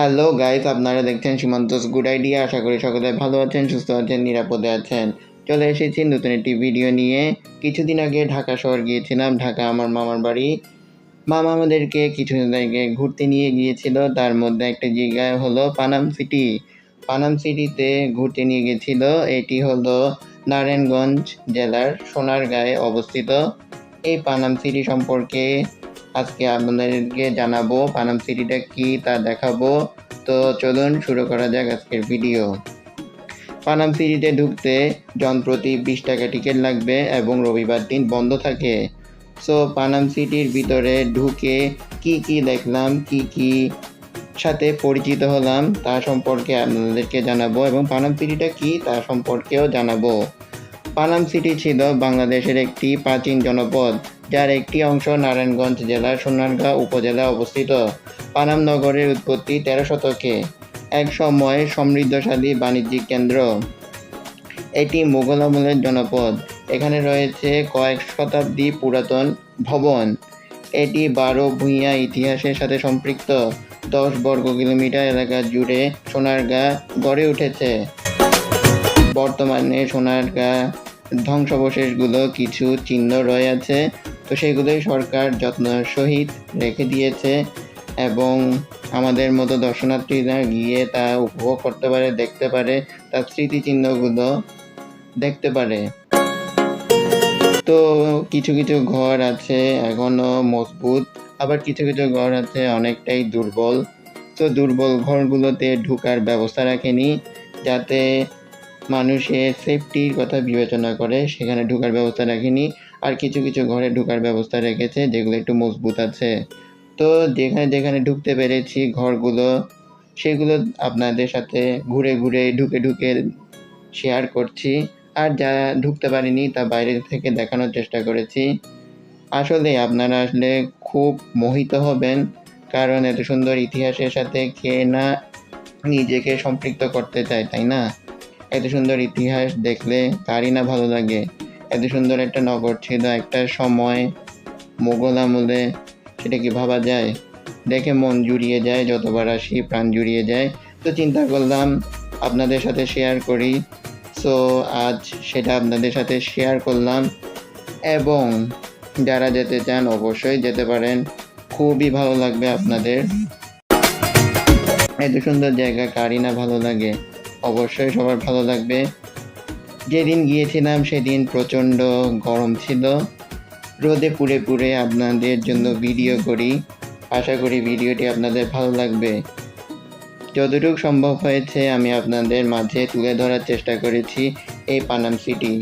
Hello guys, আপনারা দেখছেন সীমান্তস good idea. আশা করি সকলে ভালো আছেন, সুস্থ আছেন, নিরাপদে আছেন। চলে এসেছি নতুন একটি ভিডিও নিয়ে। কিছুদিন আগে ঢাকা শহর গিয়েছিলাম। ঢাকা আমার মামার বাড়ি। মামা আমাদেরকে কিছু জায়গায় ঘুরতে নিয়ে গিয়েছিল। তার মধ্যে একটা জায়গা হলো পানাম সিটি। পানাম সিটিতে ঘুরতে নিয়ে গেছিল। এটি হলো নারায়ণগঞ্জ জেলার সোনারগাঁয়ে অবস্থিত। এই পানাম সিটি সম্পর্কে আজকে আপনাদেরকে জানাবো। পানাম সিটিটা কি তা দেখাবো। তো চলুন শুরু করা যাক আজকের ভিডিও। পানাম সিটিতে ঢুকতে জনপ্রতি 20 টাকা টিকিট লাগবে এবং রবিবার দিন বন্ধ থাকে। সো পানাম সিটির ভিতরে ঢুকে কি দেখলাম, কি সাথে পরিচিত হলাম তা সম্পর্কে আপনাদেরকে জানাবো এবং পানাম সিটিটা কি তা সম্পর্কেও জানাবো। পানাম সিটি ছিল বাংলাদেশের একটি প্রাচীন জনপদ, যার একটি অংশ নারায়ণগঞ্জ জেলার সোনারগাঁ উপজেলায় অবস্থিত। পানাম নগরের উৎপত্তি 13 শতকে, এক সময় সমৃদ্ধশালী বাণিজ্যিক কেন্দ্র। এটি মুঘল আমলের জনপদ। এখানে রয়েছে কয়েক শতাব্দী পুরাতন ভবন। এটি 12 ভূঁইয়া ইতিহাসের সাথে সম্পৃক্ত। 10 বর্গ কিলোমিটার এলাকা জুড়ে সোনারগাঁ গড়ে উঠেছে। বর্তমানে সোনারগাঁ ধ্বংসাবশেষগুলো কিছু চিহ্ন রয়ে আছে, তো সেগুলোই সরকার যত্ন সহিত রেখে দিয়েছে এবং আমাদের মতো দর্শনার্থীরা গিয়ে তা উপভোগ করতে পারে, দেখতে পারে, তার স্মৃতিচিহ্নগুলো দেখতে পারে। তো কিছু ঘর আছে এখনও মজবুত, আবার কিছু ঘর আছে অনেকটাই দুর্বল। তো দুর্বল ঘরগুলোতে ঢোকার ব্যবস্থা রাখেনি, যাতে মানুষের সেফটির কথা বিবেচনা করে সেখানে ঢোকার ব্যবস্থা রাখেনি। আর কিছু ঘরে ঢোকার ব্যবস্থা রেখেছে যেগুলো একটু মজবুত আছে। তো যেখানে ঢুকতে পেরেছি ঘরগুলো, সেগুলো আপনাদের সাথে ঘুরে ঢুকে শেয়ার করছি। আর যা ঢুকতে পারিনি তা বাইরে থেকে দেখানোর চেষ্টা করেছি। আসলে আপনারা আসলে খুব মোহিত হবেন, কারণ এত সুন্দর ইতিহাসের সাথে কে না নিজেকে সম্পৃক্ত করতে চায়, তাই না? এত সুন্দর ইতিহাস দেখলে কারই না ভালো লাগে। এত সুন্দর একটা নগর ছিল একটা সময় মোগল আমলে, সেটা কি ভাবা যায়? দেখে মন জুড়িয়ে যায়, যতবার আসি প্রাণ জুড়িয়ে যায়। তো চিন্তা করলাম আপনাদের সাথে শেয়ার করি। সো আজ সেটা আপনাদের সাথে শেয়ার করলাম এবং যারা যেতে চান অবশ্যই যেতে পারেন, খুবই ভালো লাগবে আপনাদের। এত সুন্দর জায়গা কারই না ভালো লাগে, অবশ্যই সবার ভালো লাগবে। যেদিন গিয়েছিলাম সেদিন প্রচণ্ড গরম ছিল। রোদে পুড়ে আপনাদের জন্য ভিডিও করি। আশা করি ভিডিওটি আপনাদের ভালো লাগবে। যতটুকু সম্ভব হয়েছে আমি আপনাদের মাঝে তুলে ধরার চেষ্টা করেছি এই পানাম সিটি।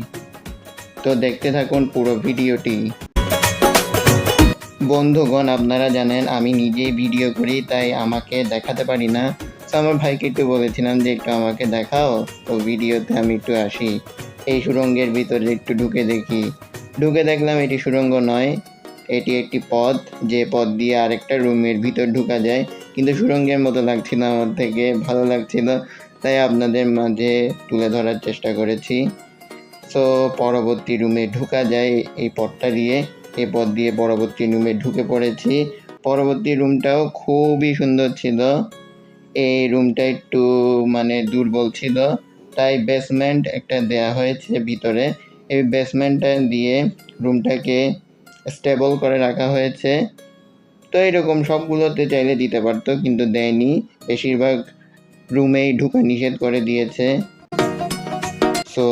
তো দেখতে থাকুন পুরো ভিডিওটি। বন্ধুগণ, আপনারা জানেন আমি নিজেই ভিডিও করি, তাই আমাকে দেখাতে পারি না। তো আমার ভাইকে একটু বলেছিলাম যে একটু আমাকে দেখাও, তো ভিডিওতে আমি একটু আসি। এই সুড়ঙ্গের ভিতরে একটু ঢুকে দেখি। ঢুকে দেখলাম এটি সুড়ঙ্গ নয়, এটি একটি পথ, যে পথ দিয়ে আরেকটা রুমের ভিতর ঢোকা যায়। কিন্তু সুড়ঙ্গের মতো লাগছিল আমার থেকে, ভালো লাগছিল, তাই আপনাদের মাঝে তুলে ধরার চেষ্টা করেছি। সো পরবর্তী রুমে ঢোকা যায় এই পথটা দিয়ে। এই পথ দিয়ে পরবর্তী রুমে ঢুকে পড়েছি। পরবর্তী রুমটাও খুবই সুন্দর ছিল। এই রুমটা একটু দুর্বল ছিল, তাই বেসমেন্ট একটা দেয়া হয়েছে ভিতরে। এই বেসমেন্টটা দিয়ে রুমটাকে স্টেবল করে রাখা হয়েছে। তো এরকম সবগুলোতে চাইলে দিতে পারতো, কিন্তু দেয়নি। বেশিরভাগ রুমেই ঢোকা নিষেধ করে দিয়েছে। সো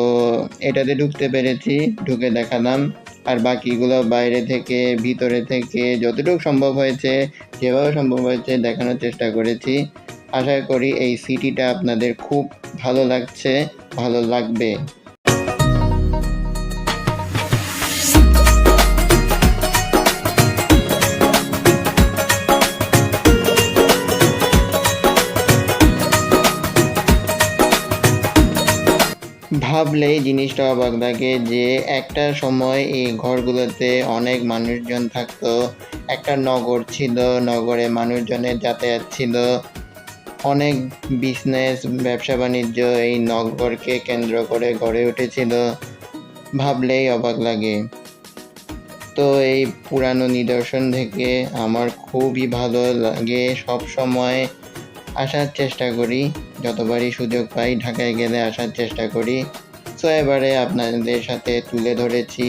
এটাতে ঢুকতে পেরেছি, ঢুকে দেখালাম। আর বাকিগুলো বাইরে থেকে ভিতরে থেকে যতটুকু সম্ভব হয়েছে, যেভাবে সম্ভব হয়েছে দেখানোর চেষ্টা করেছি। আশা করি এই সিটিটা আপনাদের খুব ভালো লাগবে। ভাবলেই জিনিসটা অবাক লাগে যে একটা সময় এই ঘরগুলোতে অনেক মানুষজন থাকতো। একটা নগর ছিল, নগরে মানুষজনের যাতায়াত ছিল, অনেক বিজনেস ব্যবসা বাণিজ্য এই নগরকে কেন্দ্র করে গড়ে উঠেছিল। ভাবলেই অবাক লাগে। তো এই পুরানো নিদর্শন থেকে আমার খুবই ভালো লাগে। সব সময় আসার চেষ্টা করি, যতবারই সুযোগ পাই ঢাকায় গেলে আসার চেষ্টা করি। সো এবারে আপনাদের সাথে তুলে ধরেছি,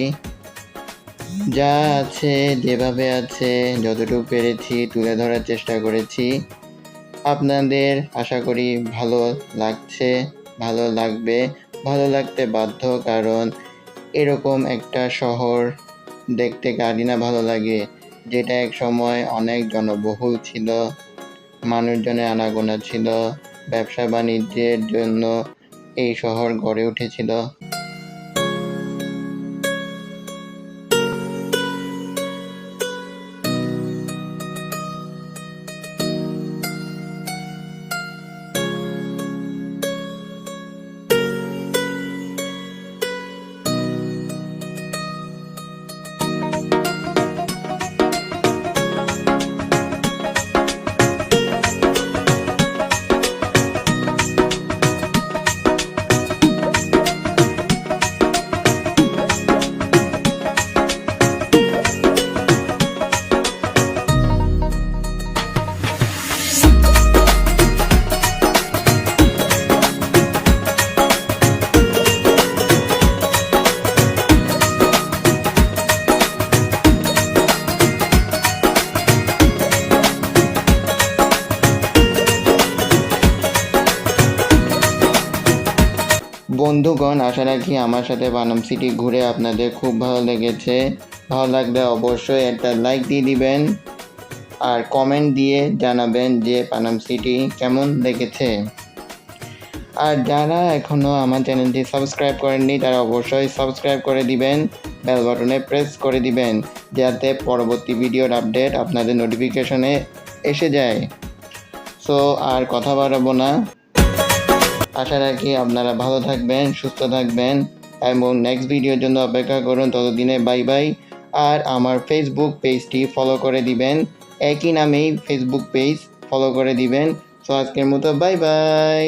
যা আছে যেভাবে আছে যতটুকু পেরেছি তুলে ধরার চেষ্টা করেছি। আপনাদের আশা করি ভালো লাগছে, ভালো লাগবে, ভালো লাগতে বাধ্য, কারণ এরকম একটা শহর দেখতে কারই না ভালো লাগে, যেটা এক সময় অনেক জনবহুল ছিল, মানুষজনের আনাগোনা ছিল, ব্যবসা বাণিজ্যের জন্য এই শহর গড়ে উঠেছিল। বন্ধুগণ, আশা রাখি আমার সাথে পানাম সিটি ঘুরে আপনাদের খুব ভালো লেগেছে। ভালো লাগলে অবশ্যই একটা লাইক দিয়ে দিবেন আর কমেন্ট দিয়ে জানাবেন যে পানাম সিটি কেমন লেগেছে। আর যারা এখনও আমার চ্যানেলটি সাবস্ক্রাইব করেননি তারা অবশ্যই সাবস্ক্রাইব করে দিবেন, বেল বাটনে প্রেস করে দিবেন, যাতে পরবর্তী ভিডিওর আপডেট আপনাদের নোটিফিকেশনে এসে যায়। সো আর কথা বাড়াবো না, আশা রাখি আপনারা ভালো থাকবেন, সুস্থ থাকবেন এবং নেক্সট ভিডিওর জন্য অপেক্ষা করুন। ততদিনে বাই বাই। আর আমার ফেসবুক পেজটি ফলো করে দিবেন, একই নামেই ফেসবুক পেজ ফলো করে দিবেন। সো আজকের মতো বাই বাই।